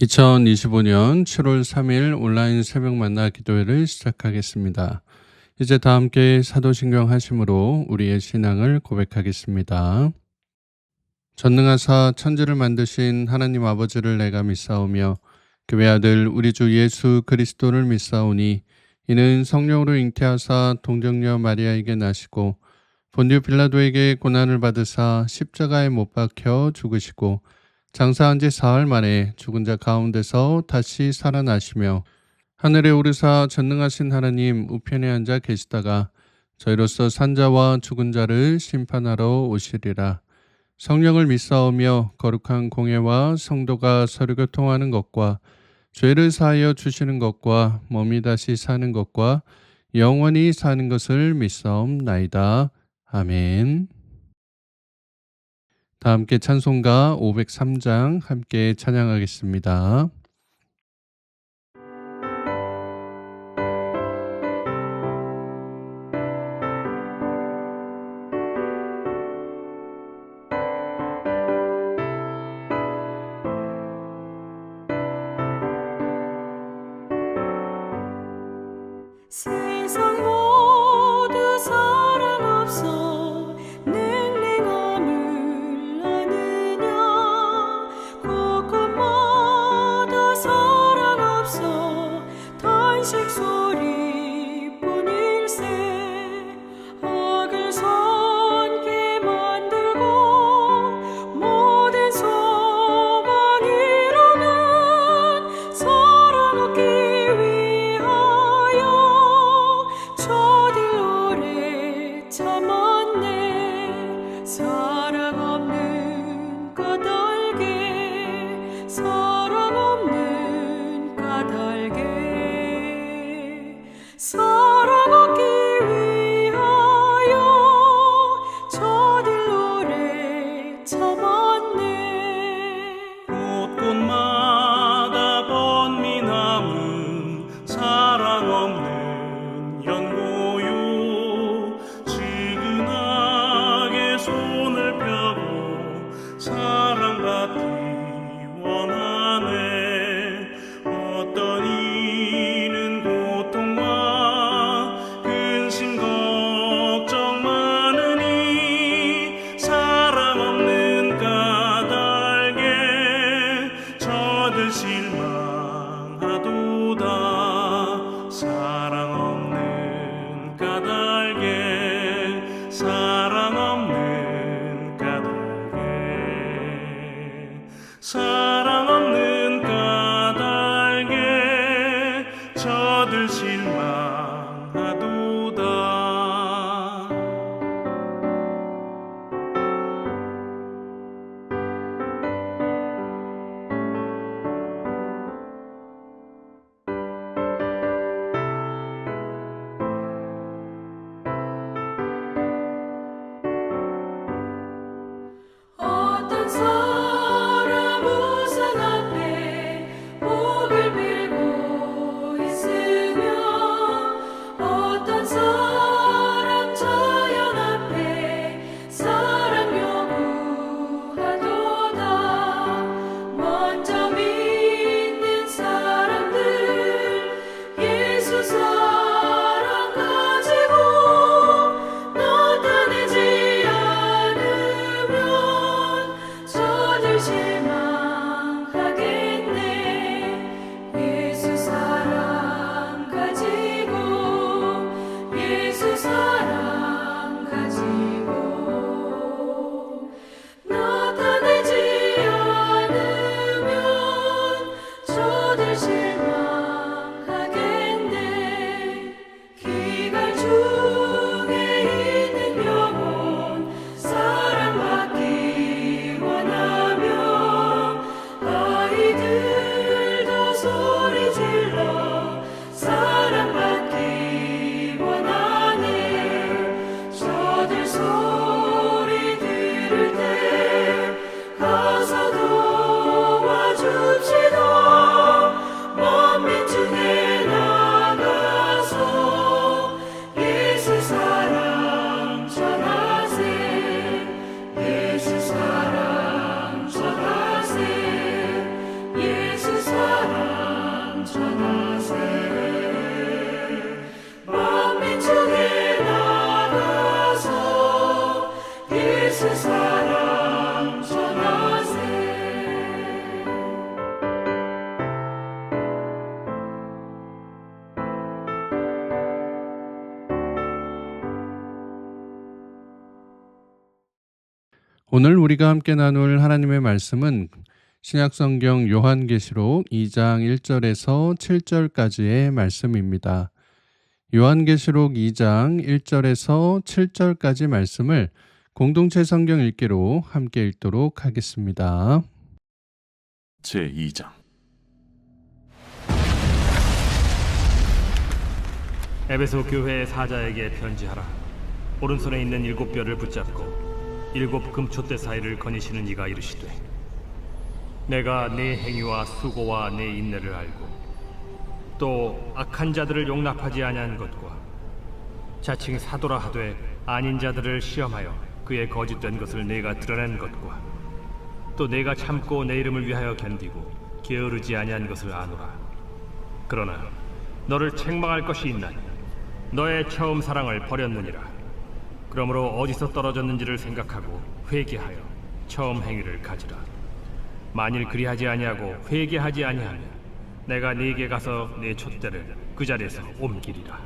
2025년 7월 3일 온라인 새벽 만나 기도회를 시작하겠습니다. 이제 다 함께 사도신경 하심으로 우리의 신앙을 고백하겠습니다. 전능하사 천지를 만드신 하나님 아버지를 내가 믿사오며 그 외아들 우리 주 예수 그리스도를 믿사오니 이는 성령으로 잉태하사 동정녀 마리아에게 나시고 본디오 빌라도에게 고난을 받으사 십자가에 못 박혀 죽으시고 장사한 지 사흘 만에 죽은 자 가운데서 다시 살아나시며 하늘에 오르사 전능하신 하나님 우편에 앉아 계시다가 저희로서 산자와 죽은 자를 심판하러 오시리라. 성령을 믿사오며 거룩한 공예와 성도가 서로 교통하는 것과 죄를 사하여 주시는 것과 몸이 다시 사는 것과 영원히 사는 것을 믿사옵나이다. 아멘. 다 함께 찬송가 503장 함께 찬양하겠습니다. 세상 모두 사랑 없어 냉랭함을 아느냐 곳곳마다 사랑 없어 탄식 소리뿐일세 악을 선케 만들고 모든 소망 이루는 사랑 얻기 위하여 저들 오래 참았네 사랑 없는 까닭에 사랑 없는 까닭에 사랑 얻기 위하여 저들 오래 참았네 곳곳마다 번민함은 사랑 없는 연고요 지근하게 손을 펴고 사랑받기 원하네 어떤 이는 고통과 근심 걱정 많으니 사랑 없는 까닭에 저들 실망하도다 사랑 없는 까닭에 사랑 없는 까닭에 사랑 없는 까닭에 저들 실망하도다 어떤 사람 우상 앞에 목을 빌고 있으며 어떤 사람 자연 앞에 사랑 요구하도다 먼저 믿는 사람들 예수 사랑 가지고 나타내지 않으면 저들 실망하겠네 예수 사랑 가지고 예수 사랑 가지고 나타내지 않으면 저들 실망하겠네 기갈 중에 있는 영혼 사랑받기 원하며 아이들도 소리 질러 사랑받기 원하네 저들 소리 들을 때 가서 도와줍시다 오늘 우리가 함께 나눌 하나님의 말씀은 신약성경 요한계시록 2장 1절에서 7절까지의 말씀입니다. 요한계시록 2장 1절에서 7절까지 말씀을 공동체 성경 읽기로 함께 읽도록 하겠습니다. 제2장. 에베소 교회의 사자에게 편지하라. 오른손에 있는 7뼈를 붙잡고 7 금촛대 사이를 거니시는 이가 이르시되, 내가 네 행위와 수고와 네 인내를 알고 또 악한 자들을 용납하지 아니한 것과 자칭 사도라 하되 아닌 자들을 시험하여 그의 거짓된 것을 내가 드러낸 것과 또 내가 참고 내 이름을 위하여 견디고 게으르지 아니한 것을 아노라. 그러나 너를 책망할 것이 있나니 너의 처음 사랑을 버렸느니라. 그러므로 어디서 떨어졌는지를 생각하고 회개하여 처음 행위를 가지라. 만일 그리하지 아니하고 회개하지 아니하면 내가 네게 가서 네 촛대를 그 자리에서 옮기리라.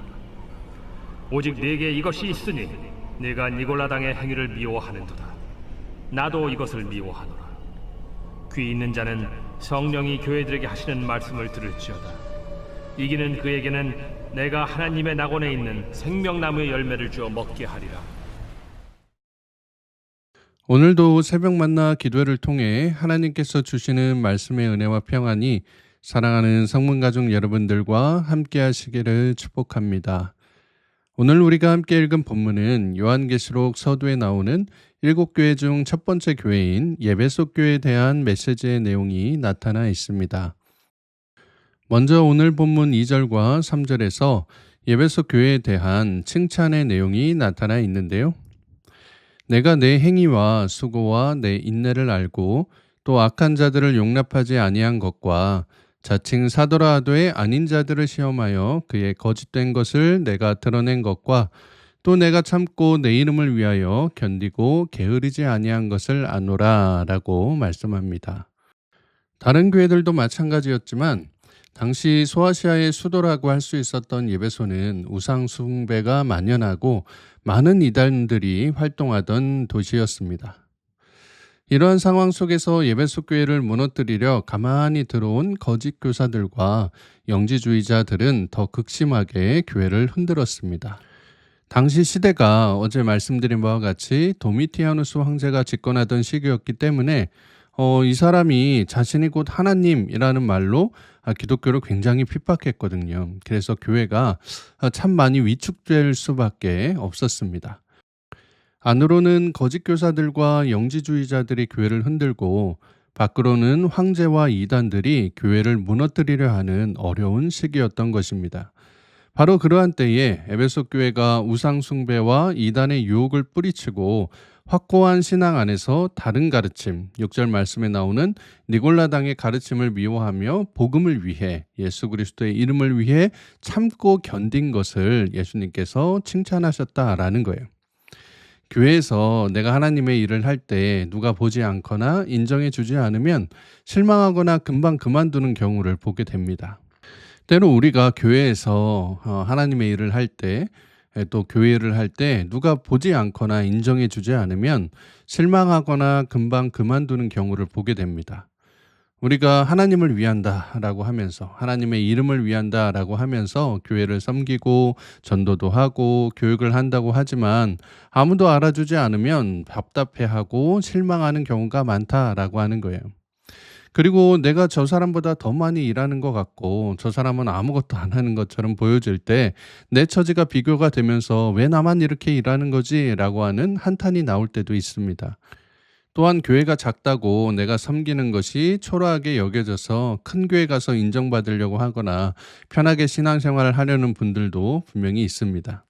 오직 네게 이것이 있으니 네가 니골라당의 행위를 미워하는도다. 나도 이것을 미워하노라. 귀 있는 자는 성령이 교회들에게 하시는 말씀을 들을지어다. 이기는 그에게는 내가 하나님의 낙원에 있는 생명나무의 열매를 주어 먹게 하리라. 오늘도 새벽 만나 기도회를 통해 하나님께서 주시는 말씀의 은혜와 평안이 사랑하는 성문가족 여러분들과 함께 하시기를 축복합니다. 오늘 우리가 함께 읽은 본문은 요한계시록 서두에 나오는 7교회 중 첫 번째 교회인 예배소 교회에 대한 메시지의 내용이 나타나 있습니다. 먼저 오늘 본문 2절과 3절에서 예배소 교회에 대한 칭찬의 내용이 나타나 있는데요. 내가 내 행위와 수고와 내 인내를 알고 또 악한 자들을 용납하지 아니한 것과 자칭 사도라 하되 아닌 자들을 시험하여 그의 거짓된 것을 내가 드러낸 것과 또 내가 참고 내 이름을 위하여 견디고 게으르지 아니한 것을 아노라 라고 말씀합니다. 다른 교회들도 마찬가지였지만 당시 소아시아의 수도라고 할 수 있었던 예배소는 우상 숭배가 만연하고 많은 이단들이 활동하던 도시였습니다. 이러한 상황 속에서 예배소 교회를 무너뜨리려 가만히 들어온 거짓 교사들과 영지주의자들은 더 극심하게 교회를 흔들었습니다. 당시 시대가 어제 말씀드린 바와 같이 도미티아누스 황제가 집권하던 시기였기 때문에 이 사람이 자신이 곧 하나님이라는 말로 기독교를 굉장히 핍박했거든요. 그래서 교회가 참 많이 위축될 수밖에 없었습니다. 안으로는 거짓 교사들과 영지주의자들이 교회를 흔들고 밖으로는 황제와 이단들이 교회를 무너뜨리려 하는 어려운 시기였던 것입니다. 바로 그러한 때에 에베소 교회가 우상 숭배와 이단의 유혹을 뿌리치고 확고한 신앙 안에서 다른 가르침, 6절 말씀에 나오는 니골라당의 가르침을 미워하며 복음을 위해 예수 그리스도의 이름을 위해 참고 견딘 것을 예수님께서 칭찬하셨다라는 거예요. 교회에서 내가 하나님의 일을 할 때 누가 보지 않거나 인정해 주지 않으면 실망하거나 금방 그만두는 경우를 보게 됩니다. 때로 우리가 교회에서 하나님의 일을 할 때 또 교회를 할 때 누가 보지 않거나 인정해 주지 않으면 실망하거나 금방 그만두는 경우를 보게 됩니다. 우리가 하나님을 위한다라고 하면서 하나님의 이름을 위한다라고 하면서 교회를 섬기고 전도도 하고 교육을 한다고 하지만 아무도 알아주지 않으면 답답해하고 실망하는 경우가 많다라고 하는 거예요. 그리고 내가 저 사람보다 더 많이 일하는 것 같고 저 사람은 아무것도 안 하는 것처럼 보여질 때 내 처지가 비교가 되면서 왜 나만 이렇게 일하는 거지? 라고 하는 한탄이 나올 때도 있습니다. 또한 교회가 작다고 내가 섬기는 것이 초라하게 여겨져서 큰 교회 가서 인정받으려고 하거나 편하게 신앙생활을 하려는 분들도 분명히 있습니다.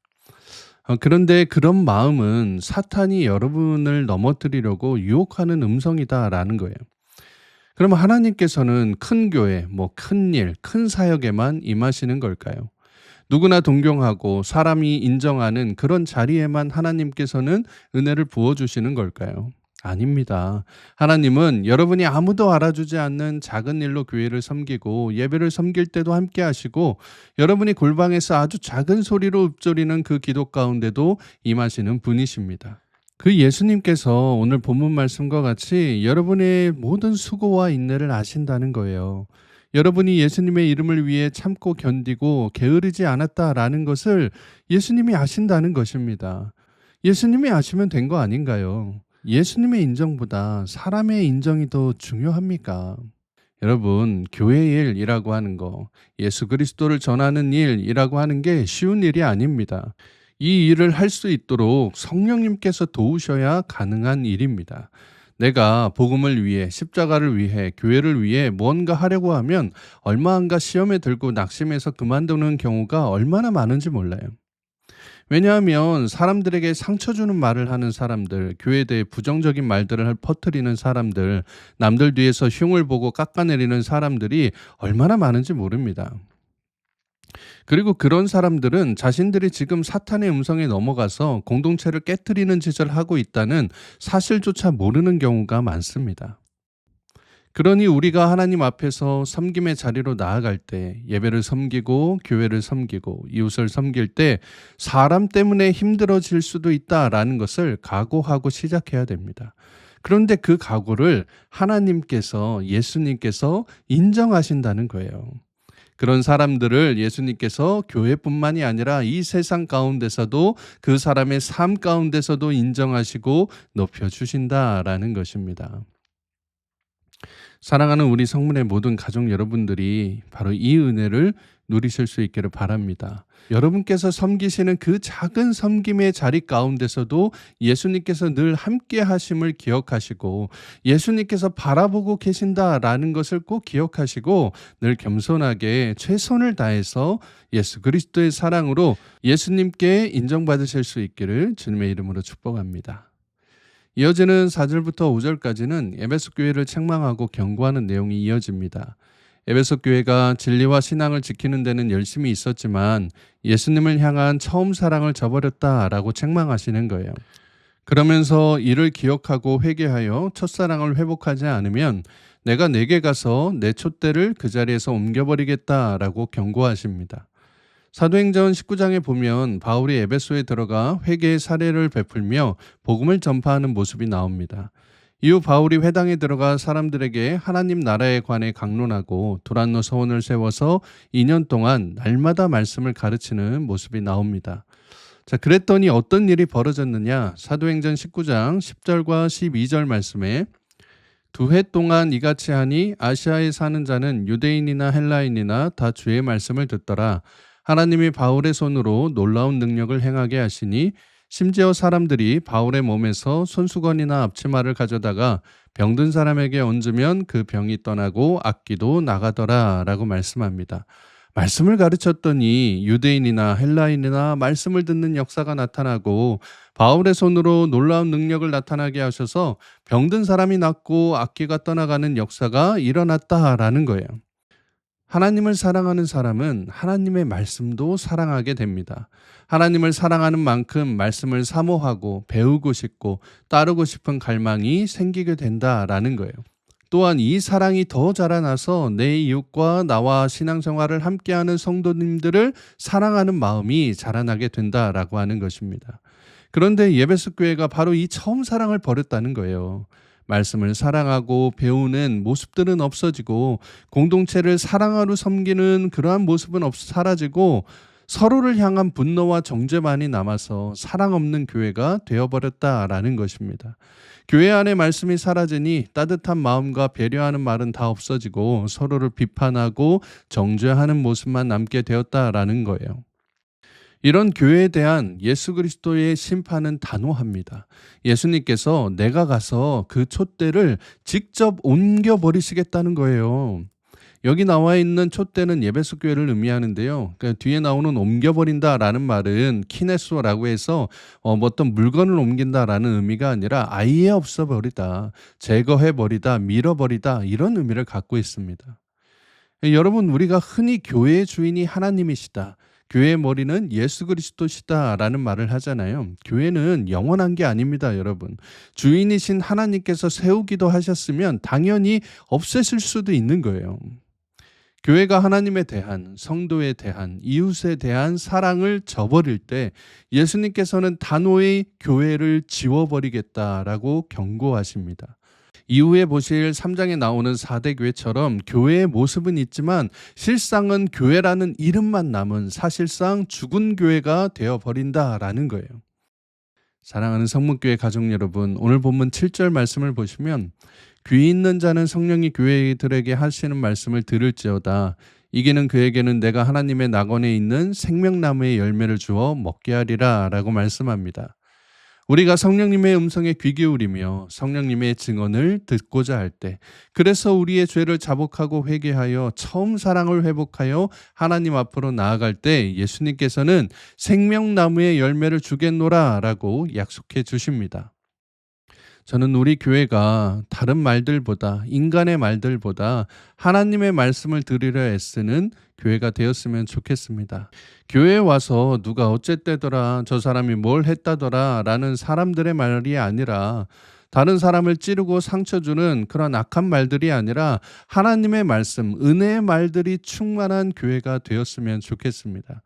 그런데 그런 마음은 사탄이 여러분을 넘어뜨리려고 유혹하는 음성이다라는 거예요. 그러면 하나님께서는 큰 교회, 큰 일, 큰 사역에만 임하시는 걸까요? 누구나 동경하고 사람이 인정하는 그런 자리에만 하나님께서는 은혜를 부어주시는 걸까요? 아닙니다. 하나님은 여러분이 아무도 알아주지 않는 작은 일로 교회를 섬기고 예배를 섬길 때도 함께 하시고 여러분이 골방에서 아주 작은 소리로 읊조리는 그 기도 가운데도 임하시는 분이십니다. 그 예수님께서 오늘 본문 말씀과 같이 여러분의 모든 수고와 인내를 아신다는 거예요. 여러분이 예수님의 이름을 위해 참고 견디고 게으르지 않았다라는 것을 예수님이 아신다는 것입니다. 예수님이 아시면 된 거 아닌가요? 예수님의 인정보다 사람의 인정이 더 중요합니까? 여러분, 교회 일이라고 하는 거, 예수 그리스도를 전하는 일이라고 하는 게 쉬운 일이 아닙니다. 이 일을 할 수 있도록 성령님께서 도우셔야 가능한 일입니다. 내가 복음을 위해, 십자가를 위해, 교회를 위해 뭔가 하려고 하면 얼마 안가 시험에 들고 낙심해서 그만두는 경우가 얼마나 많은지 몰라요. 왜냐하면 사람들에게 상처 주는 말을 하는 사람들, 교회에 대해 부정적인 말들을 퍼뜨리는 사람들, 남들 뒤에서 흉을 보고 깎아내리는 사람들이 얼마나 많은지 모릅니다. 그리고 그런 사람들은 자신들이 지금 사탄의 음성에 넘어가서 공동체를 깨트리는 짓을 하고 있다는 사실조차 모르는 경우가 많습니다. 그러니 우리가 하나님 앞에서 섬김의 자리로 나아갈 때, 예배를 섬기고 교회를 섬기고 이웃을 섬길 때 사람 때문에 힘들어질 수도 있다라는 것을 각오하고 시작해야 됩니다. 그런데 그 각오를 하나님께서, 예수님께서 인정하신다는 거예요. 그런 사람들을 예수님께서 교회뿐만이 아니라 이 세상 가운데서도 그 사람의 삶 가운데서도 인정하시고 높여주신다라는 것입니다. 사랑하는 우리 성문의 모든 가족 여러분들이 바로 이 은혜를 누리실 수 있기를 바랍니다. 여러분께서 섬기시는 그 작은 섬김의 자리 가운데서도 예수님께서 늘 함께 하심을 기억하시고 예수님께서 바라보고 계신다라는 것을 꼭 기억하시고 늘 겸손하게 최선을 다해서 예수 그리스도의 사랑으로 예수님께 인정받으실 수 있기를 주님의 이름으로 축복합니다. 이어지는 4절부터 5절까지는 에베소 교회를 책망하고 경고하는 내용이 이어집니다. 에베소 교회가 진리와 신앙을 지키는 데는 열심히 있었지만 예수님을 향한 처음 사랑을 저버렸다라고 책망하시는 거예요. 그러면서 이를 기억하고 회개하여 첫사랑을 회복하지 않으면 내가 내게 가서 내 촛대를 그 자리에서 옮겨버리겠다라고 경고하십니다. 사도행전 19장에 보면 바울이 에베소에 들어가 회개의 사례를 베풀며 복음을 전파하는 모습이 나옵니다. 이후 바울이 회당에 들어가 사람들에게 하나님 나라에 관해 강론하고 두란노 서원을 세워서 2년 동안 날마다 말씀을 가르치는 모습이 나옵니다. 자, 그랬더니 어떤 일이 벌어졌느냐? 사도행전 19장 10절과 12절 말씀에 2해 동안 이같이 하니 아시아에 사는 자는 유대인이나 헬라인이나 다 주의 말씀을 듣더라. 하나님이 바울의 손으로 놀라운 능력을 행하게 하시니 심지어 사람들이 바울의 몸에서 손수건이나 앞치마를 가져다가 병든 사람에게 얹으면 그 병이 떠나고 악기도 나가더라 라고 말씀합니다. 말씀을 가르쳤더니 유대인이나 헬라인이나 말씀을 듣는 역사가 나타나고 바울의 손으로 놀라운 능력을 나타나게 하셔서 병든 사람이 낫고 악기가 떠나가는 역사가 일어났다라는 거예요. 하나님을 사랑하는 사람은 하나님의 말씀도 사랑하게 됩니다. 하나님을 사랑하는 만큼 말씀을 사모하고 배우고 싶고 따르고 싶은 갈망이 생기게 된다라는 거예요. 또한 이 사랑이 더 자라나서 내 이웃과 나와 신앙생활을 함께하는 성도님들을 사랑하는 마음이 자라나게 된다라고 하는 것입니다. 그런데 에베소 교회가 바로 이 처음 사랑을 버렸다는 거예요. 말씀을 사랑하고 배우는 모습들은 없어지고 공동체를 사랑하러 섬기는 그러한 모습은 사라지고 서로를 향한 분노와 정죄만이 남아서 사랑 없는 교회가 되어버렸다라는 것입니다. 교회 안에 말씀이 사라지니 따뜻한 마음과 배려하는 말은 다 없어지고 서로를 비판하고 정죄하는 모습만 남게 되었다라는 거예요. 이런 교회에 대한 예수 그리스도의 심판은 단호합니다. 예수님께서 내가 가서 그 촛대를 직접 옮겨버리시겠다는 거예요. 여기 나와 있는 촛대는 에베소 교회를 의미하는데요. 그러니까 뒤에 나오는 옮겨버린다라는 말은 키네소라고 해서 어떤 물건을 옮긴다라는 의미가 아니라 아예 없어버리다, 제거해버리다, 밀어버리다 이런 의미를 갖고 있습니다. 여러분, 우리가 흔히 교회의 주인이 하나님이시다, 교회의 머리는 예수 그리스도시다라는 말을 하잖아요. 교회는 영원한 게 아닙니다, 여러분. 주인이신 하나님께서 세우기도 하셨으면 당연히 없애실 수도 있는 거예요. 교회가 하나님에 대한, 성도에 대한, 이웃에 대한 사랑을 저버릴 때 예수님께서는 단호히 교회를 지워버리겠다라고 경고하십니다. 이후에 보실 3장에 나오는 4대 교회처럼 교회의 모습은 있지만 실상은 교회라는 이름만 남은 사실상 죽은 교회가 되어버린다라는 거예요. 사랑하는 성문교회 가족 여러분, 오늘 본문 7절 말씀을 보시면 귀 있는 자는 성령이 교회들에게 하시는 말씀을 들을지어다. 이기는 그에게는 내가 하나님의 낙원에 있는 생명나무의 열매를 주어 먹게 하리라 라고 말씀합니다. 우리가 성령님의 음성에 귀 기울이며 성령님의 증언을 듣고자 할 때, 그래서 우리의 죄를 자복하고 회개하여 처음 사랑을 회복하여 하나님 앞으로 나아갈 때 예수님께서는 생명나무의 열매를 주겠노라 라고 약속해 주십니다. 저는 우리 교회가 다른 말들보다, 인간의 말들보다 하나님의 말씀을 들으려 애쓰는 교회가 되었으면 좋겠습니다. 교회에 와서 누가 어쨌대더라, 저 사람이 뭘 했다더라 라는 사람들의 말이 아니라, 다른 사람을 찌르고 상처 주는 그런 악한 말들이 아니라 하나님의 말씀, 은혜의 말들이 충만한 교회가 되었으면 좋겠습니다.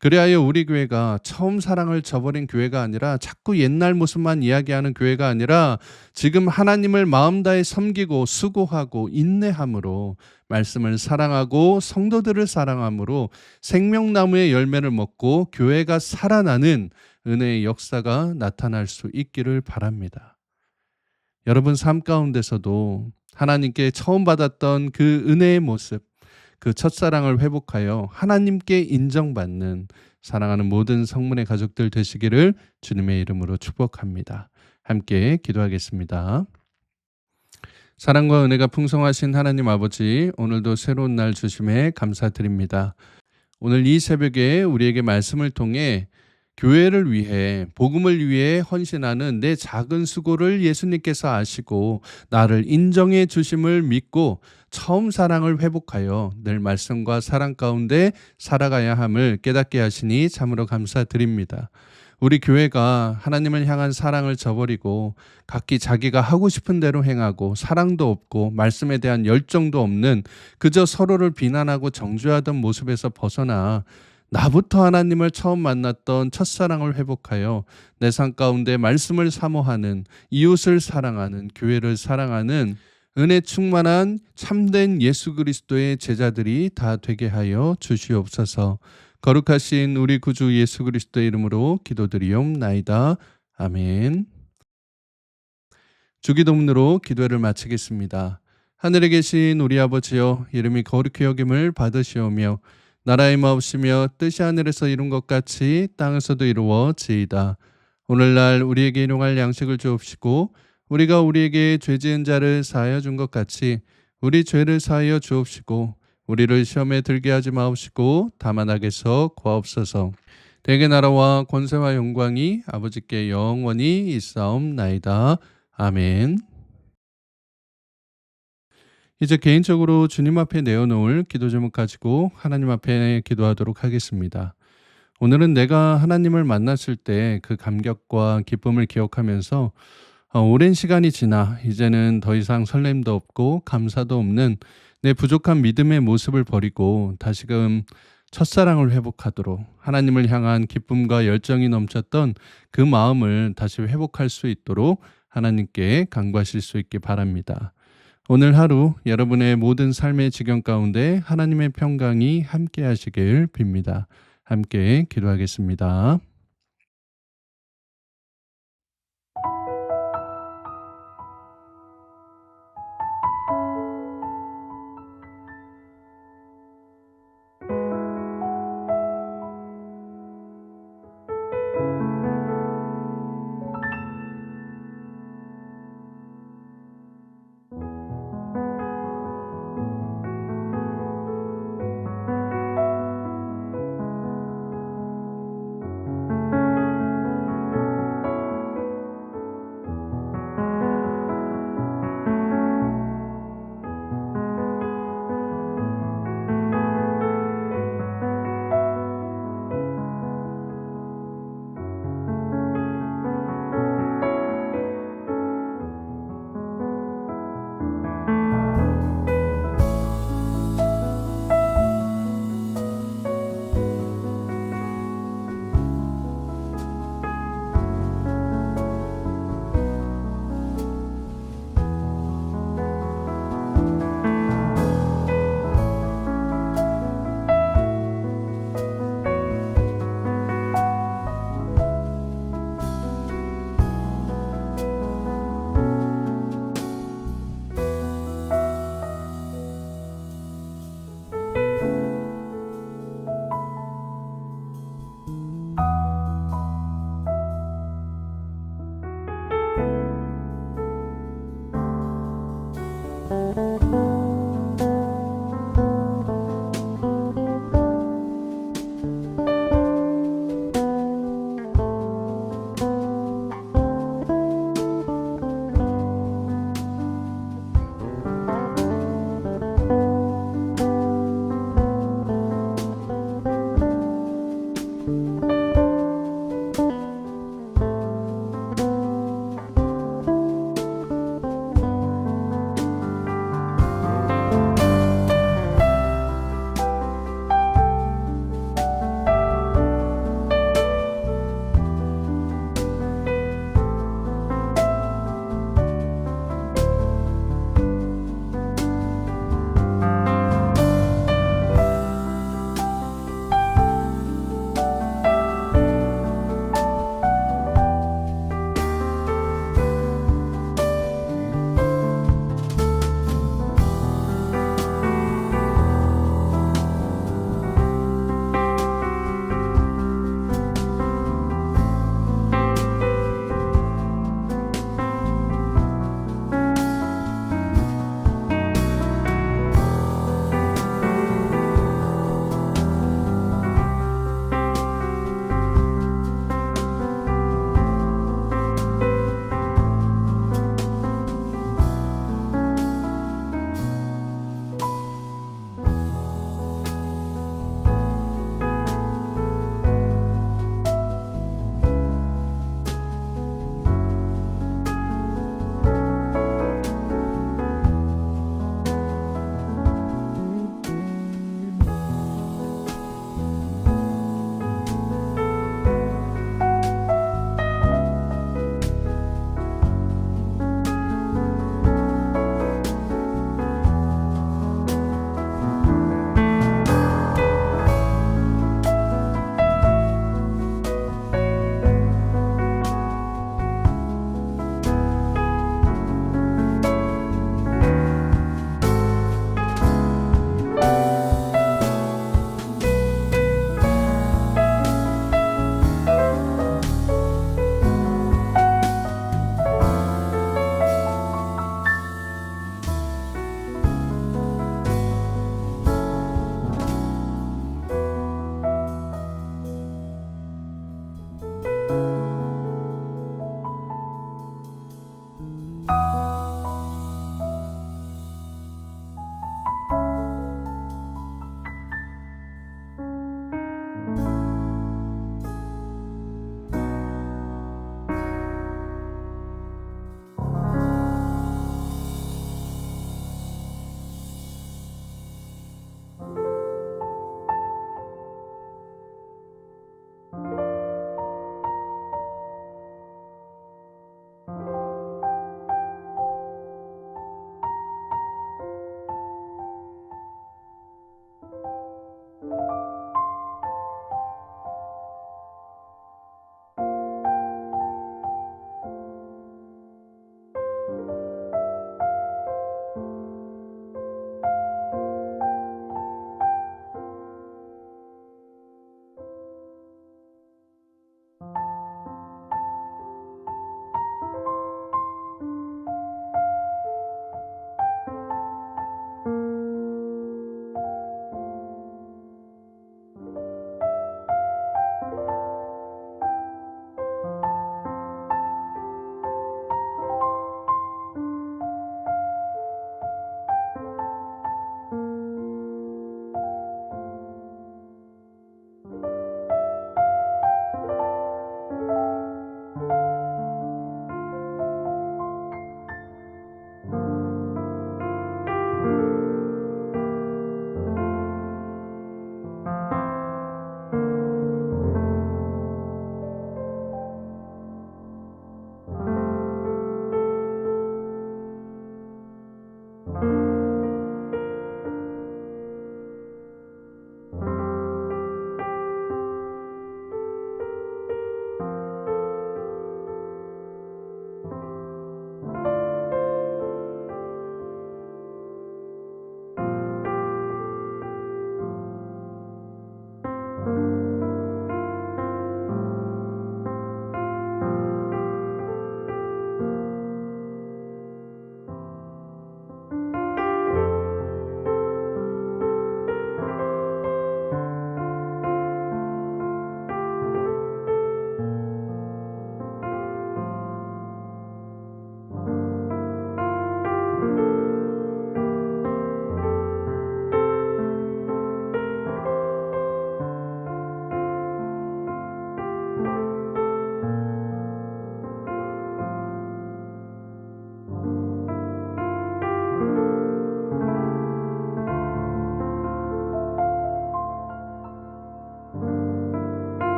그리하여 우리 교회가 처음 사랑을 저버린 교회가 아니라 자꾸 옛날 모습만 이야기하는 교회가 아니라 지금 하나님을 마음 다해 섬기고 수고하고 인내함으로, 말씀을 사랑하고 성도들을 사랑함으로 생명나무의 열매를 먹고 교회가 살아나는 은혜의 역사가 나타날 수 있기를 바랍니다. 여러분 삶 가운데서도 하나님께 처음 받았던 그 은혜의 모습, 그 첫사랑을 회복하여 하나님께 인정받는 사랑하는 모든 성문의 가족들 되시기를 주님의 이름으로 축복합니다. 함께 기도하겠습니다. 사랑과 은혜가 풍성하신 하나님 아버지, 오늘도 새로운 날 주심에 감사드립니다. 오늘 이 새벽에 우리에게 말씀을 통해 교회를 위해, 복음을 위해 헌신하는 내 작은 수고를 예수님께서 아시고 나를 인정해 주심을 믿고 처음 사랑을 회복하여 늘 말씀과 사랑 가운데 살아가야 함을 깨닫게 하시니 참으로 감사드립니다. 우리 교회가 하나님을 향한 사랑을 저버리고 각기 자기가 하고 싶은 대로 행하고 사랑도 없고 말씀에 대한 열정도 없는 그저 서로를 비난하고 정죄하던 모습에서 벗어나 나부터 하나님을 처음 만났던 첫사랑을 회복하여 내 삶 가운데 말씀을 사모하는, 이웃을 사랑하는, 교회를 사랑하는 은혜 충만한 참된 예수 그리스도의 제자들이 다 되게 하여 주시옵소서. 거룩하신 우리 구주 예수 그리스도의 이름으로 기도드리옵나이다. 아멘. 주기도문으로 기도를 마치겠습니다. 하늘에 계신 우리 아버지여, 이름이 거룩히 여김을 받으시오며 나라의 마옵시며 뜻이 하늘에서 이룬 것 같이 땅에서도 이루어지이다. 오늘날 우리에게 일용할 양식을 주옵시고 우리가 우리에게 죄 지은 자를 사하여 준 것 같이 우리 죄를 사하여 주옵시고 우리를 시험에 들게 하지 마옵시고 다만 악에서 구하옵소서. 대개 나라와 권세와 영광이 아버지께 영원히 있사옵나이다. 아멘. 이제 개인적으로 주님 앞에 내어놓을 기도 제목 가지고 하나님 앞에 기도하도록 하겠습니다. 오늘은 내가 하나님을 만났을 때 그 감격과 기쁨을 기억하면서 오랜 시간이 지나 이제는 더 이상 설렘도 없고 감사도 없는 내 부족한 믿음의 모습을 버리고 다시금 첫사랑을 회복하도록, 하나님을 향한 기쁨과 열정이 넘쳤던 그 마음을 다시 회복할 수 있도록 하나님께 간구하실 수 있기 바랍니다. 오늘 하루 여러분의 모든 삶의 지경 가운데 하나님의 평강이 함께 하시길 빕니다. 함께 기도하겠습니다.